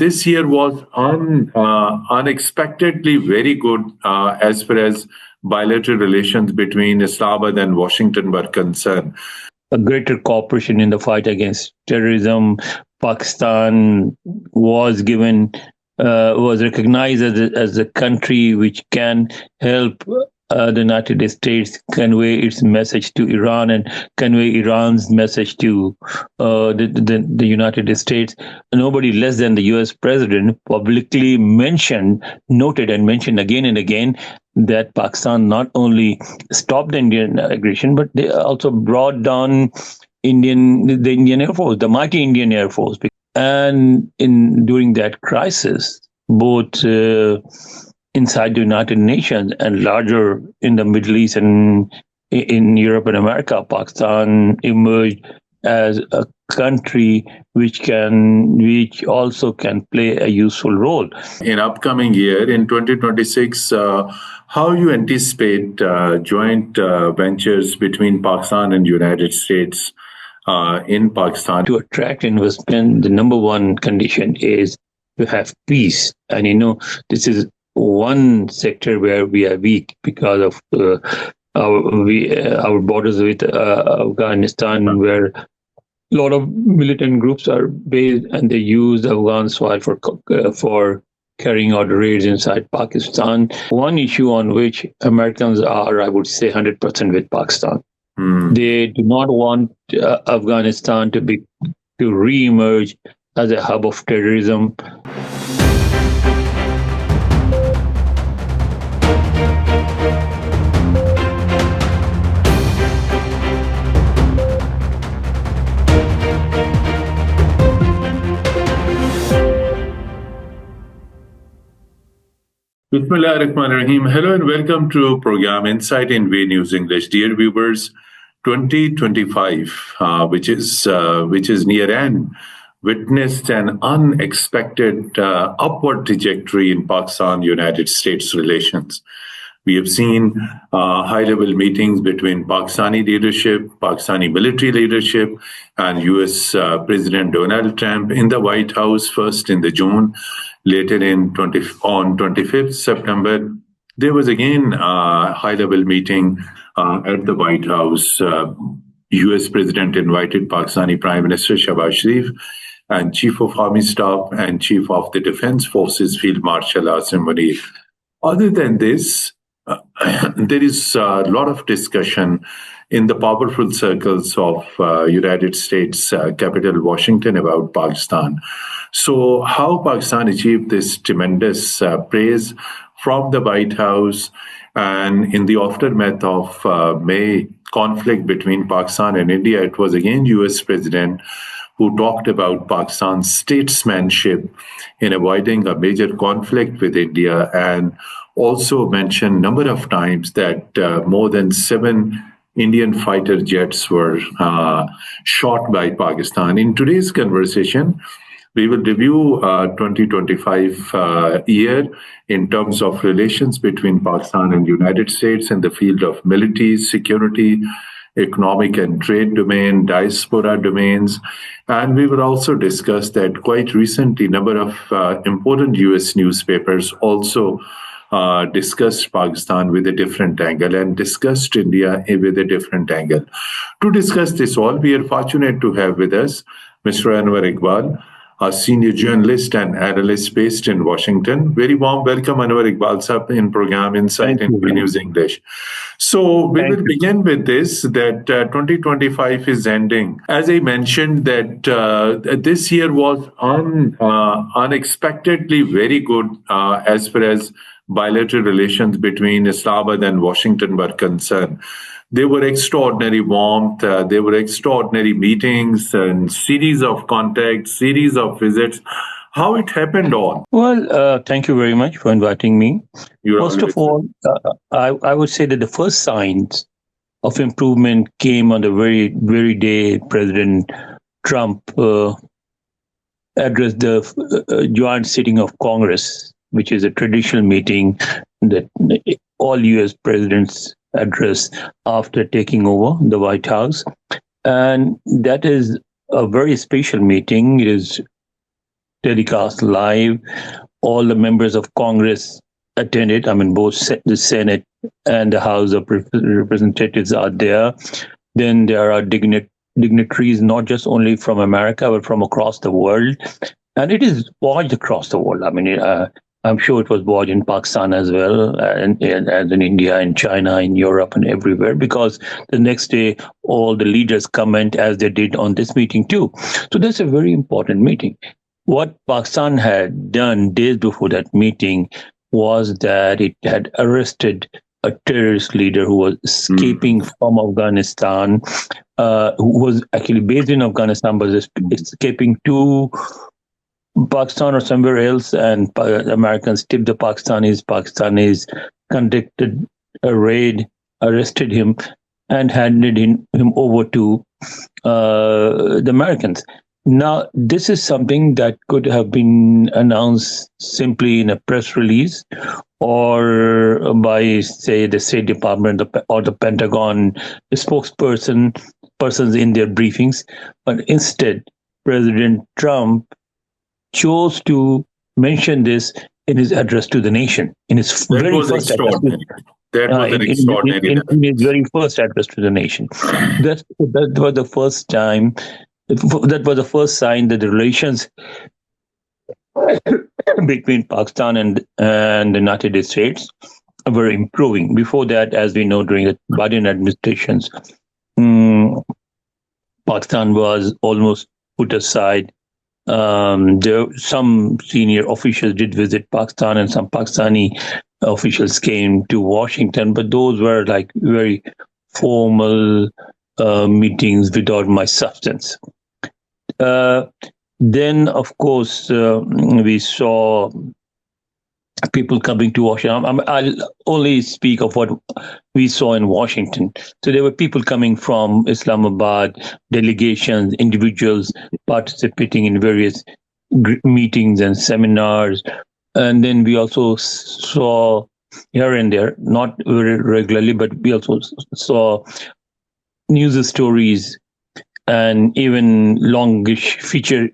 this year was unexpectedly very good as far as bilateral relations between Islamabad and Washington were concerned. A greater cooperation in the fight against terrorism. Pakistan was recognized as a country which can help the United States convey its message to Iran and convey Iran's message to the United States. Nobody less than the U.S. president publicly noted and mentioned again and again that Pakistan not only stopped the Indian aggression, but they also brought down the Indian Air Force, the mighty Indian Air Force. And during that crisis, both inside the United Nations and larger in the Middle East and in Europe and America, Pakistan emerged as a country which also can play a useful role. In upcoming year, in 2026, how you anticipate joint ventures between Pakistan and United States in Pakistan? To attract investment, the number one condition is to have peace. And this is one sector where we are weak because of our borders with Afghanistan, where a lot of militant groups are based, and they use the Afghan soil for carrying out raids inside Pakistan. One issue on which Americans are, I would say, 100% with Pakistan. They do not want Afghanistan to re-emerge as a hub of terrorism. Bismillahirrahmanirrahim. Hello and welcome to program Insight in V News English. Dear viewers, 2025, which is near end, witnessed an unexpected upward trajectory in Pakistan-United States relations. We have seen high-level meetings between Pakistani leadership, Pakistani military leadership, and U.S. President Donald Trump in the White House, first in the June, later on 25th September. There was again a high-level meeting at the White House. U.S. President invited Pakistani Prime Minister Shehbaz Sharif and Chief of Army Staff and Chief of the Defense Forces Field Marshal Asim Munir. Other than this, there is a lot of discussion in the powerful circles of United States capital Washington about Pakistan. So how Pakistan achieved this tremendous praise from the White House, and in the aftermath of May conflict between Pakistan and India, it was again US President who talked about Pakistan's statesmanship in avoiding a major conflict with India, and also mentioned a number of times that more than 7 Indian fighter jets were shot by Pakistan. In today's conversation, we will review 2025 year in terms of relations between Pakistan and United States in the field of military, security, economic and trade domain, diaspora domains. And we will also discuss that quite recently, a number of important US newspapers also discussed Pakistan with a different angle and discussed India with a different angle. To discuss this all, we are fortunate to have with us Mr. Anwar Iqbal, a senior journalist and analyst based in Washington. Very warm welcome, Anwar Iqbal sahab, in program Insight in News English. So we will begin with this, that 2025 is ending. As I mentioned, that this year was unexpectedly very good as far as bilateral relations between Islamabad and Washington were concerned. There were extraordinary warmth, there were extraordinary meetings and series of contacts, series of visits. How it happened all? Well, thank you very much for inviting me. First of all, I would say that the first signs of improvement came on the very day President Trump addressed the joint sitting of Congress, which is a traditional meeting that all U.S. presidents address after taking over the White House. And that is a very special meeting. It is telecast live. All the members of Congress attended. I mean, both the Senate and the House of Representatives are there. Then there are dignitaries, not just only from America, but from across the world. And it is watched across the world. I mean, I'm sure it was watched in Pakistan as well, and in India, in China, in Europe, and everywhere, because the next day, all the leaders comment as they did on this meeting too. So that's a very important meeting. What Pakistan had done days before that meeting was that it had arrested a terrorist leader who was escaping from Afghanistan, who was actually based in Afghanistan, but escaping to Pakistan or somewhere else, and Americans tipped the Pakistanis. Pakistanis conducted a raid, arrested him, and handed him over to the Americans. Now, this is something that could have been announced simply in a press release or by, say, the State Department or the Pentagon persons in their briefings. But instead, President Trump chose to mention this in his address to the nation, in his very first address. That was an extraordinary in his very first address to the nation. That was the first time. That was the first sign that the relations between Pakistan and the United States were improving. Before that, as we know, during the Biden administrations, Pakistan was almost put aside. Some senior officials did visit Pakistan, and some Pakistani officials came to Washington, but those were like very formal meetings without much substance. Then, of course, we saw people coming to Washington. I'll only speak of what we saw in Washington. So there were people coming from Islamabad, delegations, individuals participating in various meetings and seminars. And then we also saw here and there, not very regularly, but we also saw news stories and even long features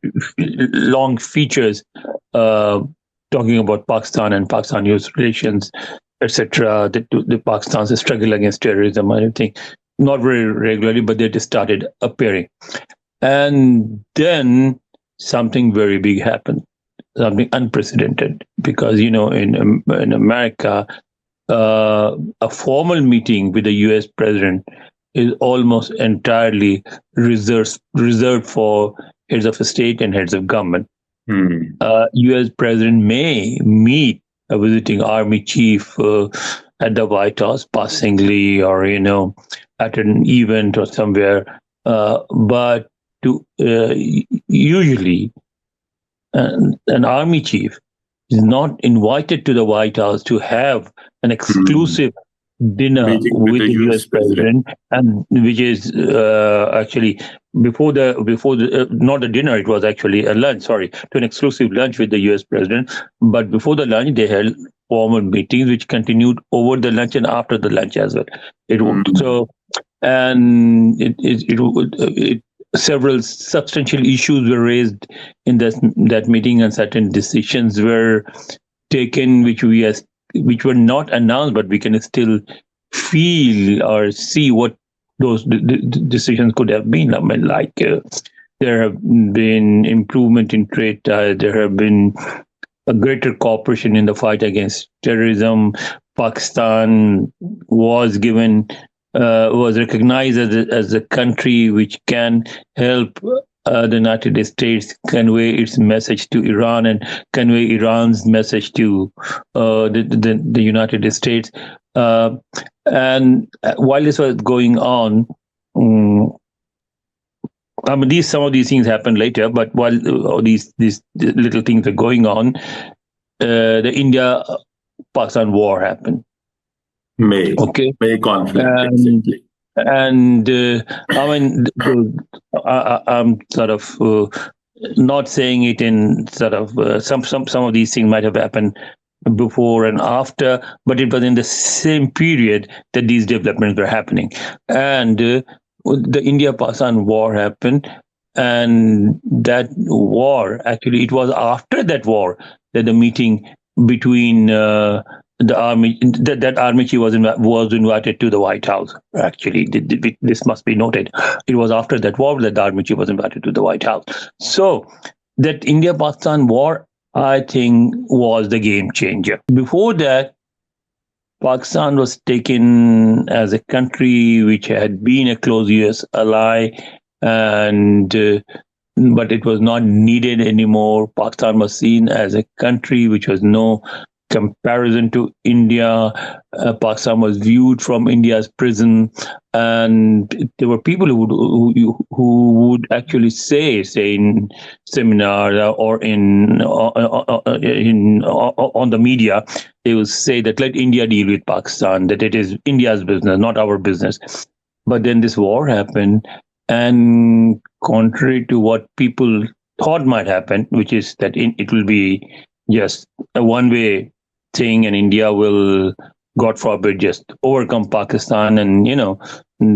talking about Pakistan and Pakistan-US relations, etc. The Pakistan's struggle against terrorism and everything. Not very regularly, but they just started appearing. And then something very big happened, something unprecedented, because, you know, in America, a formal meeting with the US president is almost entirely reserved for heads of state and heads of government. US president may meet a visiting army chief at the White House passingly, or, you know, at an event or somewhere, but usually an army chief is not invited to the White House to have an exclusive dinner with the US president, and which is actually before the not a dinner, it was actually a lunch, to an exclusive lunch with the US president. But before the lunch, they held formal meetings which continued over the lunch and after the lunch as well. Several substantial issues were raised in that meeting, and certain decisions were taken which were not announced, but we can still feel or see what those decisions could have been. I mean, like there have been improvement in trade ties, there have been a greater cooperation in the fight against terrorism. Pakistan was recognized as a country which can help the United States convey its message to Iran and convey Iran's message to the United States. And while this was going on, I mean, some of these things happened later, but while these little things are going on, the India-Pakistan war happened. May conflict, exactly. And I mean, I'm sort of not saying it in sort of some of these things might have happened before and after, but it was in the same period that these developments were happening. And the India-Pakistan war happened, And that war, actually, it was after that war that the meeting between the army, that army chief was invited to the White House. Actually, this must be noted. It was after that war that the army chief was invited to the White House. So that India-Pakistan war, I think, was the game changer. Before that, Pakistan was taken as a country which had been a close US ally, and but it was not needed anymore. Pakistan was seen as a country which was no comparison to India. Pakistan was viewed from India's prison, and there were people who would actually say in seminars or on the media, they would say that let India deal with Pakistan, that it is India's business, not our business. But then this war happened, and contrary to what people thought might happen, which is that it will be just a one-way thing, and India will, God forbid, just overcome Pakistan, and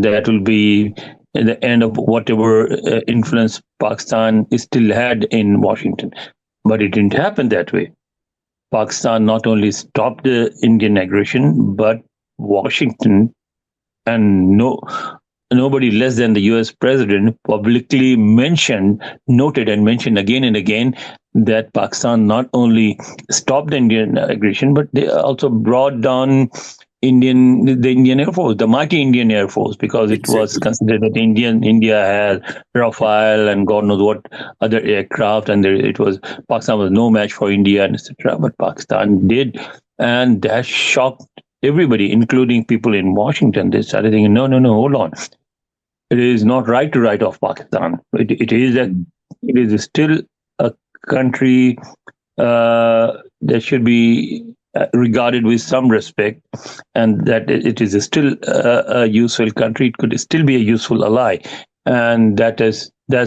that will be the end of whatever influence Pakistan still had in Washington. But it didn't happen that way. Pakistan not only stopped the Indian aggression, but Washington, and nobody less than the US president, publicly noted and mentioned again and again that Pakistan not only stopped the Indian aggression, but they also brought down the Indian Air Force, the mighty Indian Air Force, because it was considered that India had Rafale and God knows what other aircraft, and Pakistan was no match for India, and etc. But Pakistan did, and that shocked everybody, including people in Washington. They started thinking, no, hold on. It is not right to write off Pakistan. It is still a country that should be regarded with some respect, and that it is still a useful country. It could still be a useful ally, and that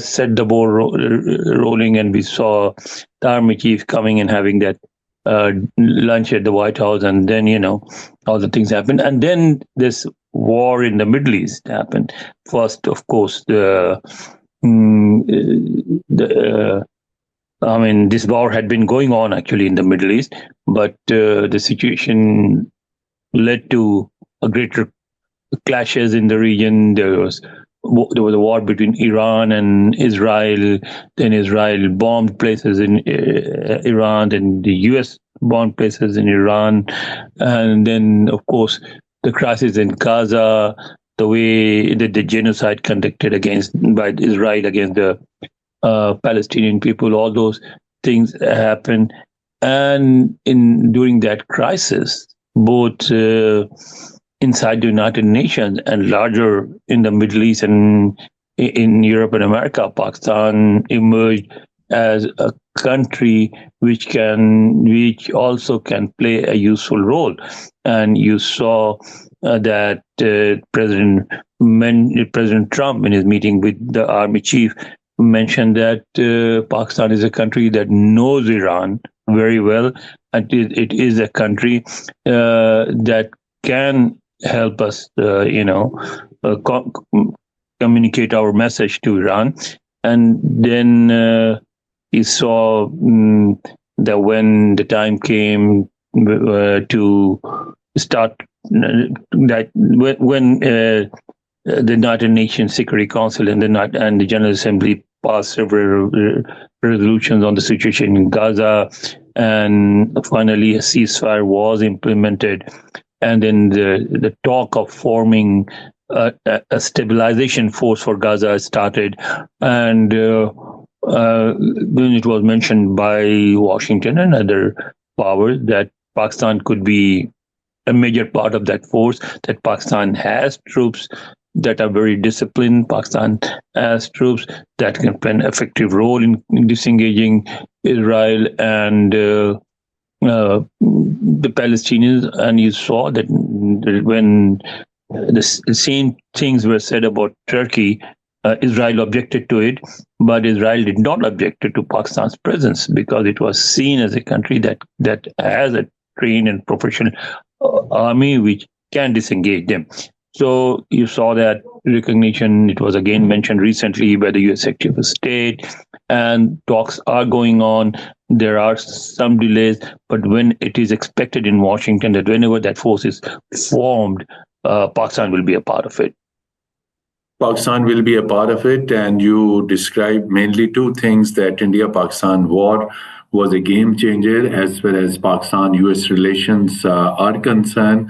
set the ball rolling. And we saw the army chief coming and having that lunch at the White House, and then all the things happened, and then this war in the Middle East happened. First, of course, this war had been going on actually in the Middle East, but the situation led to a greater clashes in the region. There was a war between Iran and Israel. Then Israel bombed places in Iran. Then the US bombed places in Iran. And then, of course, the crisis in Gaza, the way that the genocide conducted by Israel against the Palestinian people, all those things happened. And during that crisis, both inside the United Nations and larger in the Middle East and in Europe and America, Pakistan emerged as a country which also can play a useful role. And you saw that President Trump, in his meeting with the army chief, mentioned that Pakistan is a country that knows Iran very well, and it is a country that can help us, communicate our message to Iran. And then he saw that when the time came to start, that when the United Nations Security Council and the General Assembly passed several resolutions on the situation in Gaza, and finally a ceasefire was implemented, and then the talk of forming a stabilization force for Gaza started, and then it was mentioned by Washington and other powers that Pakistan could be a major part of that force, that Pakistan has troops that are very disciplined. Pakistan has troops that can play an effective role in disengaging Israel and the Palestinians. And you saw that when the same things were said about Turkey, Israel objected to it, but Israel did not object to Pakistan's presence because it was seen as a country that has a trained and professional army which can disengage them. So you saw that recognition. It was again mentioned recently by the U.S. Secretary of State, and talks are going on. There are some delays, but when it is expected in Washington that whenever that force is formed, Pakistan will be a part of it. Pakistan will be a part of it, and you described mainly two things: that India-Pakistan war was a game changer as far as Pakistan-US relations are concerned,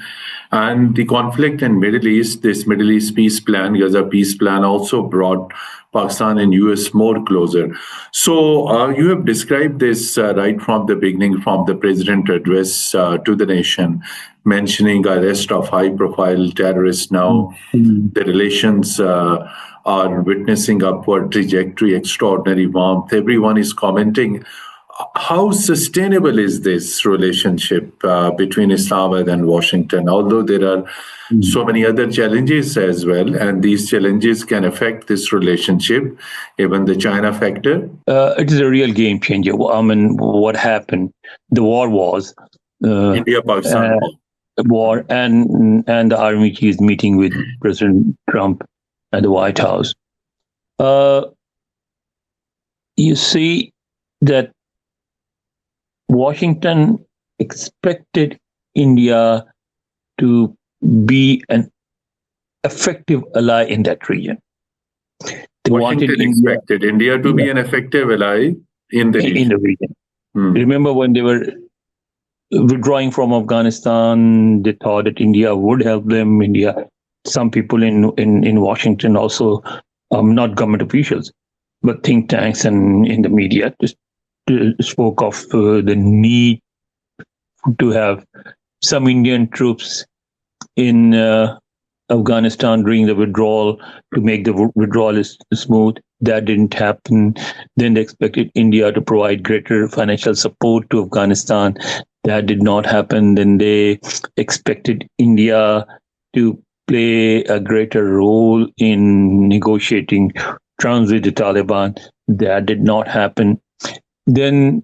and the conflict in Middle East, this Middle East peace plan, Gaza peace plan, also brought Pakistan and US more closer. So you have described this right from the beginning, from the president address to the nation, mentioning arrest of high-profile terrorists now. Mm. The relations are witnessing upward trajectory, extraordinary warmth. Everyone is commenting. How sustainable is this relationship between Islamabad and Washington? Although there are so many other challenges as well, and these challenges can affect this relationship, even the China factor. It is a real game changer. I mean, what happened? The war was India-Pakistan war. war, and the army chief meeting with President Trump at the White House. You see that Washington expected India to be an effective ally in that region. They Washington expected India to be an effective ally in the region. Remember when they were withdrawing from Afghanistan, they thought that India would help them. Some people in Washington also, not government officials, but think tanks and in the media, just spoke of the need to have some Indian troops in Afghanistan during the withdrawal to make the withdrawal smooth. That didn't happen. Then they expected India to provide greater financial support to Afghanistan. That did not happen. Then they expected India to play a greater role in negotiating terms with the Taliban. That did not happen. Then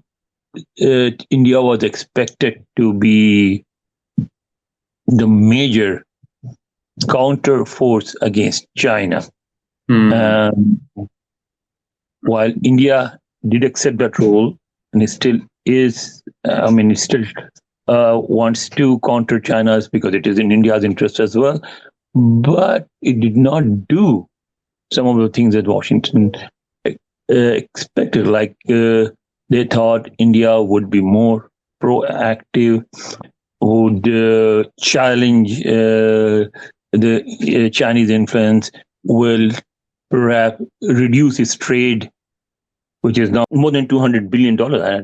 India was expected to be the major counter force against China. While India did accept that role, and it still is, it still wants to counter China's because it is in India's interest as well, but it did not do some of the things that Washington expected. Like they thought India would be more proactive, would challenge the Chinese influence, will perhaps reduce its trade, which is now more than $200 billion.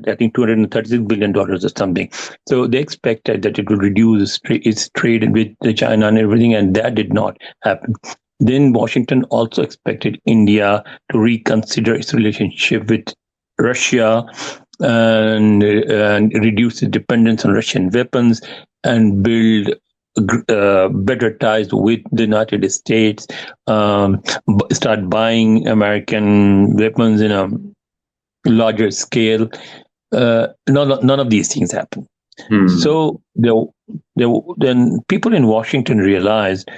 I think $236 billion or something. So they expected that it will reduce its trade with China and everything, and that did not happen. Then Washington also expected India to reconsider its relationship with Russia and reduce its dependence on Russian weapons and build better ties with the United States, start buying American weapons in a larger scale. None of these things happened. So then people in Washington realized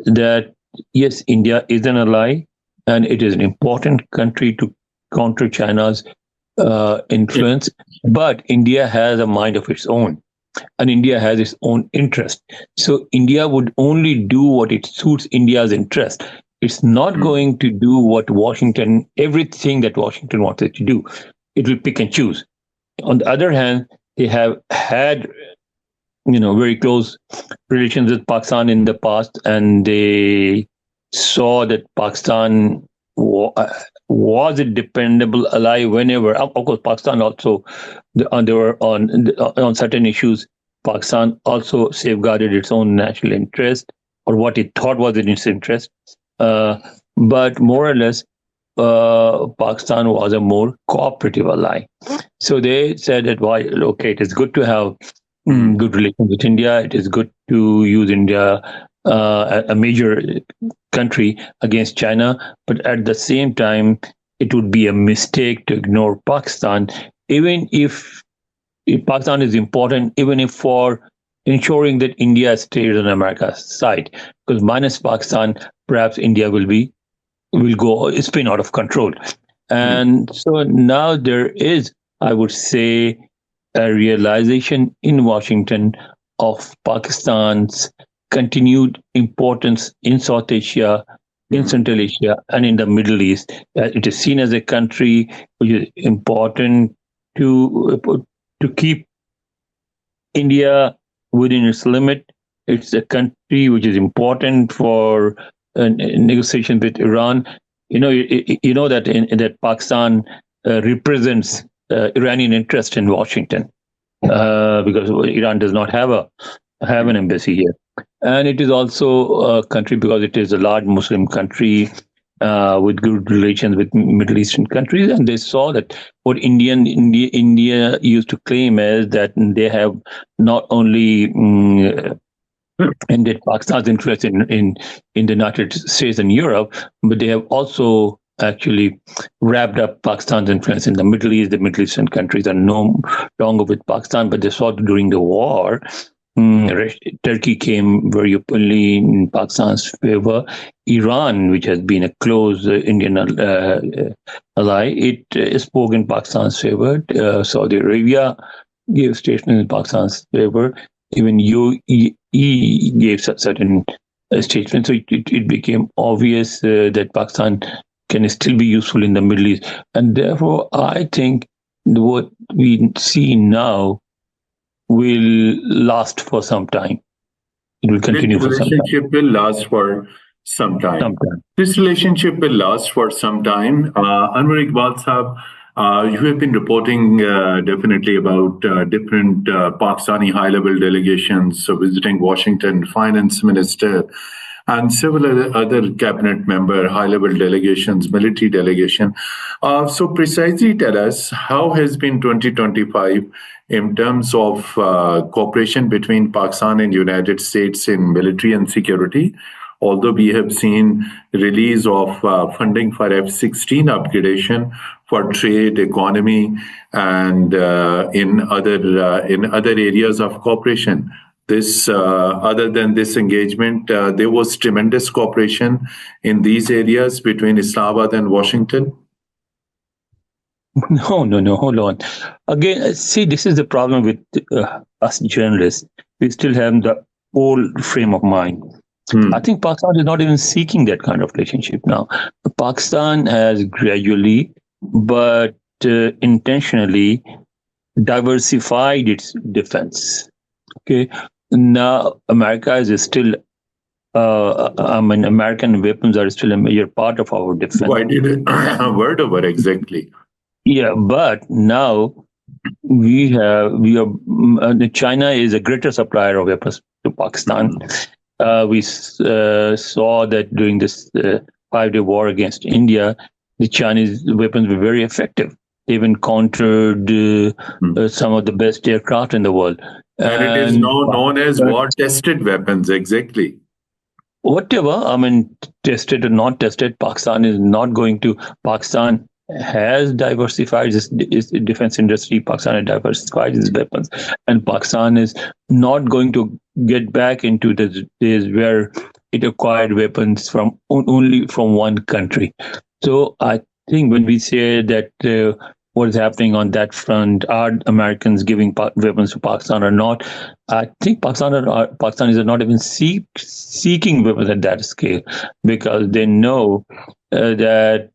that, yes, India is an ally, and it is an important country to counter China's influence, but India has a mind of its own. And India has its own interest. So India would only do what it suits India's interest. It's not going to do everything that Washington wants it to do. It will pick and choose. On the other hand, they have had, very close relations with Pakistan in the past, and they saw that Pakistan was a dependable ally whenever. Of course, Pakistan also, they were on certain issues. Pakistan also safeguarded its own national interest, or what it thought was in its interest. But more or less, Pakistan was a more cooperative ally. So they said that, okay, it is good to have good relations with India. It is good to use India, a major country, against China. But at the same time, it would be a mistake to ignore Pakistan, even if Pakistan is important, even if for ensuring that India stays on America's side. Because minus Pakistan, perhaps India will go spin out of control. And so now there is, I would say, a realization in Washington of Pakistan's continued importance in South Asia, in Central Asia, and in the Middle East. It is seen as a country which is important to keep India within its limit. It's a country which is important for negotiations with Iran. You know that that Pakistan represents Iranian interest in Washington because Iran does not have an embassy here, and it is also a country because it is a large Muslim country with good relations with Middle Eastern countries, and they saw that what India used to claim is that they have not only ended Pakistan's interest in the United States and Europe, but they have also actually wrapped up Pakistan's influence in the Middle East. The Middle Eastern countries are no longer with Pakistan, but they saw during the war, Turkey came very openly in Pakistan's favor. Iran, which has been a close Indian ally, it spoke in Pakistan's favor. Saudi Arabia gave statements in Pakistan's favor. Even UAE gave certain statements. So it became obvious that Pakistan can still be useful in the Middle East. And therefore, I think what we see now will last for some time. It will continue for some time. This relationship will last for some time. This relationship will last for some time. Anwar Iqbal Sahab, you have been reporting definitely about different Pakistani high-level delegations visiting Washington, finance minister, and several other cabinet member, high-level delegations, military delegation. So precisely tell us, how has been 2025 in terms of cooperation between Pakistan and United States in military and security? Although we have seen release of funding for F-16 upgradation for trade, economy, and in other areas of cooperation. This, other than this engagement, there was tremendous cooperation in these areas between Islamabad and Washington. No. Hold on. Again, see, this is the problem with us journalists. We still have the old frame of mind. I think Pakistan is not even seeking that kind of relationship now. Pakistan has gradually, but intentionally, diversified its defense. Okay, now America is still. American weapons are still a major part of our defense. Why did a word over exactly? Yeah, but now China is a greater supplier of weapons to Pakistan. We saw that during this 5-day war against India, the Chinese weapons were very effective. They even countered some of the best aircraft in the world. And it is now known as war-tested weapons, exactly. Whatever, tested or not tested, Pakistan is not going to. Pakistan has diversified its defense industry. Pakistan has diversified its weapons, and Pakistan is not going to get back into the days where it acquired weapons from only from one country. So I think when we say that what is happening on that front, are Americans giving weapons to Pakistan or not? I think Pakistan is not even seeking weapons at that scale, because they know that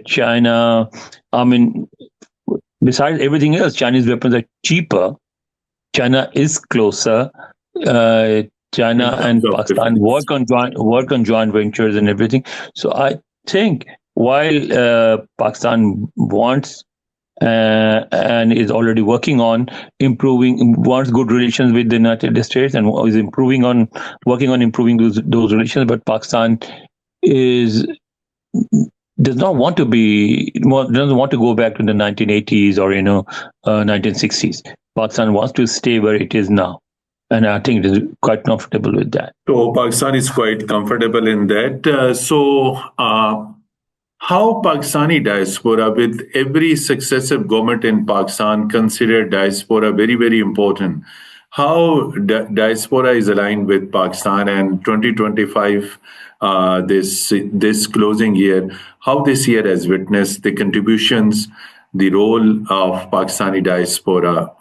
China, besides everything else, Chinese weapons are cheaper. China is closer. China and Pakistan work on joint ventures and everything. So I think while Pakistan wants and is already working on wants good relations with the United States and is working on improving those relations, but Pakistan doesn't want to go back to the 1980s or 1960s. Pakistan wants to stay where it is now. And I think it is quite comfortable with that. So Pakistan is quite comfortable in that. How Pakistani diaspora, with every successive government in Pakistan, consider diaspora very, very important. how diaspora is aligned with Pakistan, and 2025, this closing year, how this year has witnessed the contributions, the role of Pakistani diaspora,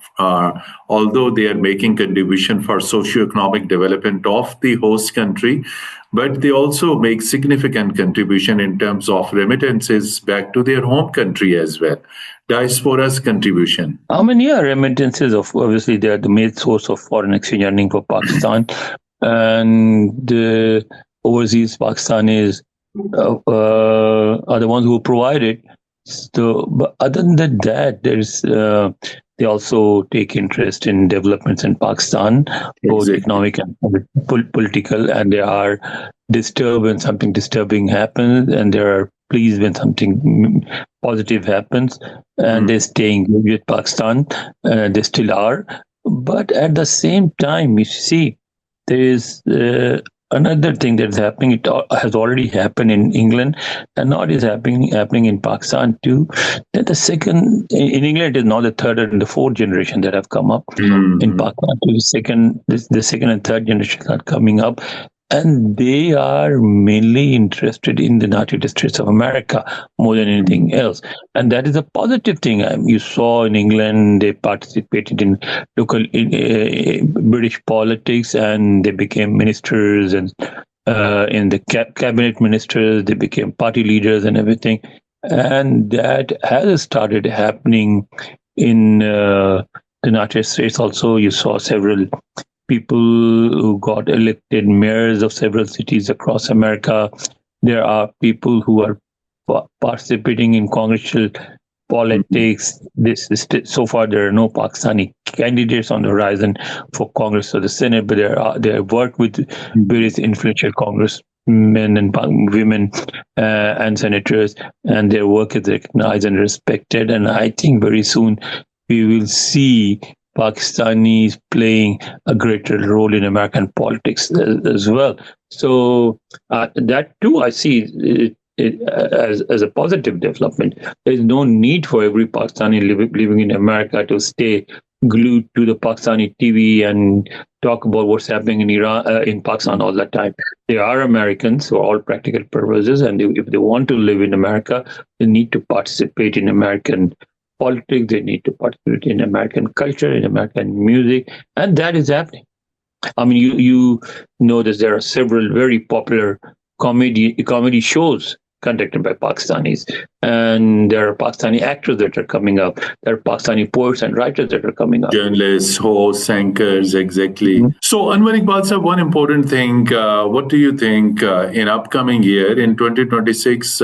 although they are making contribution for socio-economic development of the host country, but they also make significant contribution in terms of remittances back to their home country as well. Diaspora's contribution. How many are remittances? Of obviously, they are the main source of foreign exchange earning for Pakistan, and the overseas Pakistanis are the ones who provide it. So, but other than that, there's they also take interest in developments in Pakistan, both Exactly. economic and political, and they are disturbed when something disturbing happens, and they are pleased when something positive happens, and they stay engaged with Pakistan. They still are, but at the same time, you see, there is another thing that's happening. It has already happened in England, and now it is happening in Pakistan too. That the second in England, it is now the third and the fourth generation that have come up. In Pakistan, the second and third generations are coming up, and they are mainly interested in the United States of America more than anything else. And that is a positive thing. You saw in England, they participated in local British politics, and they became ministers, and in the cabinet ministers, they became party leaders and everything. And that has started happening in the United States also. You saw several people who got elected mayors of several cities across America. There are people who are participating in congressional politics. So far there are no Pakistani candidates on the horizon for Congress or the Senate, but they have worked with various influential congressmen and women and senators, and their work is recognized and respected. And I think very soon we will see Pakistanis playing a greater role in American politics as well. So that too, I see it as a positive development. There is no need for every Pakistani living in America to stay glued to the Pakistani TV and talk about what's happening in Iran, in Pakistan all the time. They are Americans for all practical purposes, and if they want to live in America, they need to participate in American politics, they need to participate in American culture, in American music, and that is happening. I mean, you know that there are several very popular comedy shows conducted by Pakistanis, and there are Pakistani actors that are coming up. There are Pakistani poets and writers that are coming up. Journalists, hosts, anchors, exactly. So, Anwar Iqbal sir, one important thing, what do you think in upcoming year, in 2026,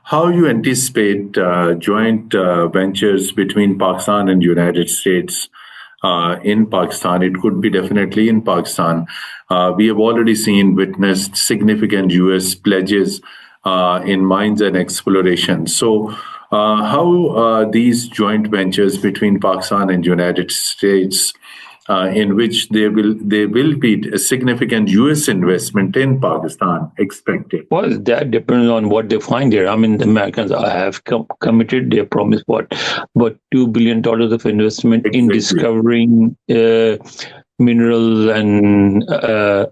how you anticipate joint ventures between Pakistan and United States in Pakistan? It could be definitely in Pakistan. We have already witnessed significant U.S. pledges in mines and exploration. So, how these joint ventures between Pakistan and United States, in which there will be a significant U.S. investment in Pakistan expected? Well, that depends on what they find there. I mean, the Americans have committed. They promised about $2 billion of investment in discovering minerals and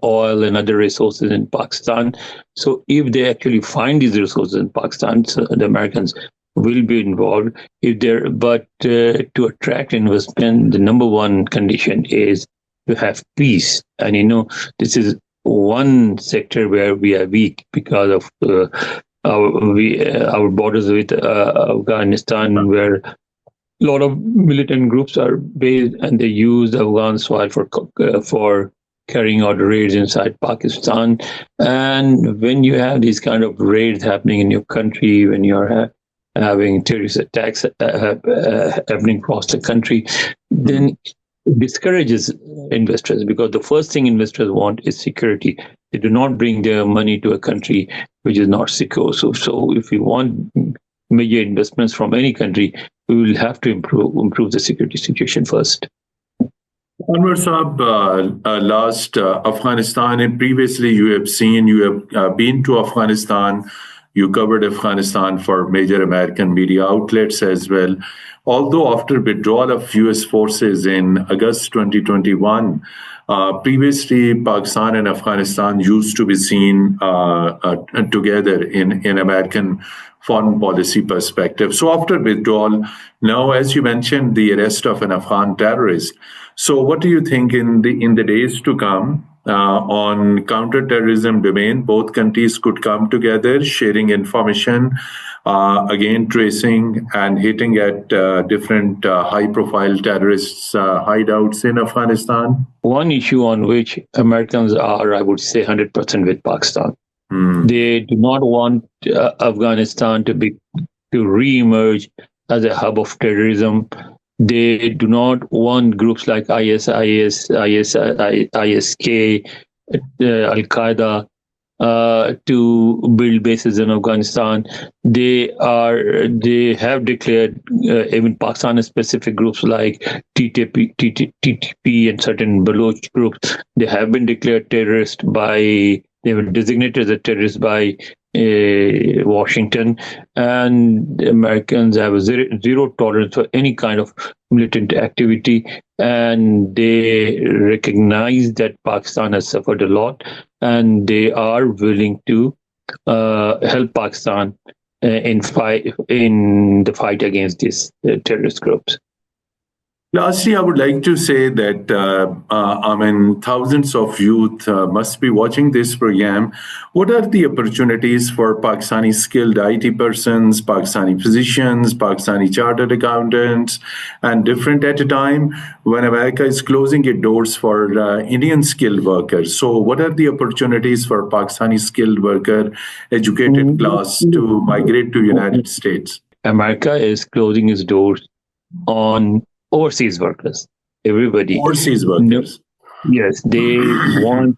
oil and other resources in Pakistan. So if they actually find these resources in Pakistan, so the Americans will be involved. But to attract investment, the number one condition is to have peace. And this is one sector where we are weak because of our borders with Afghanistan, where a lot of militant groups are based, and they use the Afghan soil for carrying out raids inside Pakistan. And when you have these kind of raids happening in your country, when you're having terrorist attacks happening across the country, then it discourages investors, because the first thing investors want is security. They do not bring their money to a country which is not secure. So if we want major investments from any country, we will have to improve the security situation first. Anwar Saab, last Afghanistan, and previously you have been to Afghanistan. You covered Afghanistan for major American media outlets as well. although after withdrawal of US forces in August 2021, previously Pakistan and Afghanistan used to be seen together in American foreign policy perspective. So after withdrawal, now as you mentioned, the arrest of an Afghan terrorist. So what do you think in the days to come? On counterterrorism domain, both countries could come together, sharing information, again tracing and hitting at different high-profile terrorists' hideouts in Afghanistan. One issue on which Americans are, I would say, 100% with Pakistan. They do not want Afghanistan to re-emerge as a hub of terrorism. They do not want groups like ISIS, ISK, Al-Qaeda to build bases in Afghanistan. They have declared, even Pakistan-specific groups like TTP and certain Baloch groups, they have been declared terrorist they were designated as a terrorist by Washington, and the Americans have a zero tolerance for any kind of militant activity, and they recognize that Pakistan has suffered a lot, and they are willing to help Pakistan in the fight against these terrorist groups. Lastly, I would like to say that thousands of youth must be watching this program. What are the opportunities for Pakistani skilled IT persons, Pakistani physicians, Pakistani chartered accountants, and different at a time when America is closing its doors for Indian skilled workers? So what are the opportunities for Pakistani skilled worker, educated class to migrate to United States? America is closing its doors on overseas workers. Everybody. Overseas workers. Yes, they want,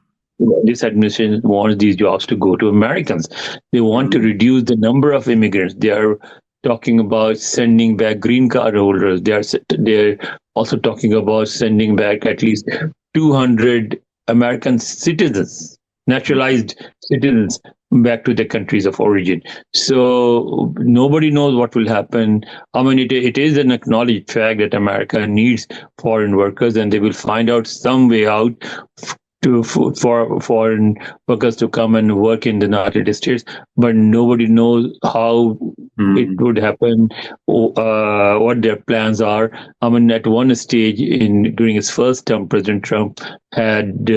this administration wants these jobs to go to Americans. They want to reduce the number of immigrants. They are talking about sending back green card holders. They're also talking about sending back at least 200 American citizens, naturalized citizens, back to their countries of origin. So nobody knows what will happen. I mean, it is an acknowledged fact that America needs foreign workers, and they will find out some way out for foreign workers to come and work in the United States, but nobody knows how it would happen, what their plans are. I mean, at one stage during his first term, President Trump had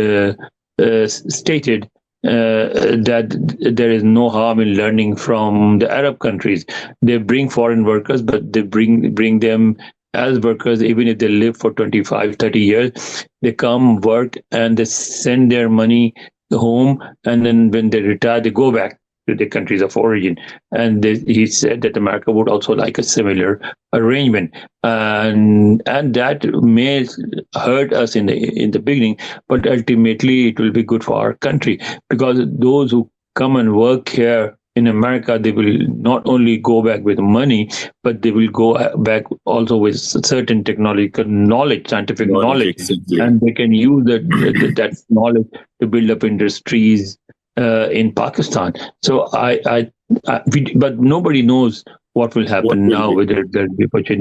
stated that there is no harm in learning from the Arab countries. They bring foreign workers, but they bring them as workers, even if they live for 25, 30 years. They come, work, and they send their money home, and then when they retire, they go back to their countries of origin. And he said that America would also like a similar arrangement, and that may hurt us in the beginning, but ultimately it will be good for our country, because those who come and work here in America, they will not only go back with money, but they will go back also with certain technological knowledge, scientific knowledge, exactly. And they can use that knowledge to build up industries in Pakistan. So but nobody knows what will happen now, whether there will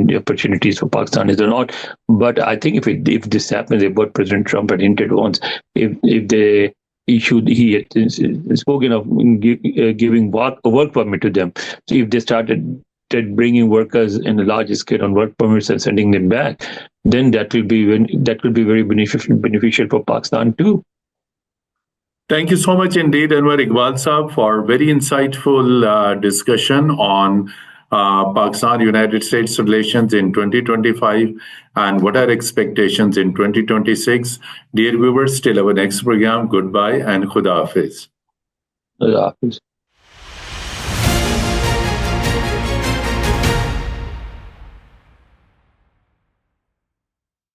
be opportunities for Pakistanis or not. But I think if this happens, what President Trump had hinted once, if they issued, he had spoken of giving a work permit to them. So if they started bringing workers in a large scale on work permits and sending them back, then that will be very beneficial for Pakistan too. Thank you so much indeed, Anwar Iqbal Saab, for very insightful discussion on Pakistan-United States relations in 2025 and what are expectations in 2026. Dear viewers, till our next program, goodbye and Khuda Hafiz. Khuda Hafiz.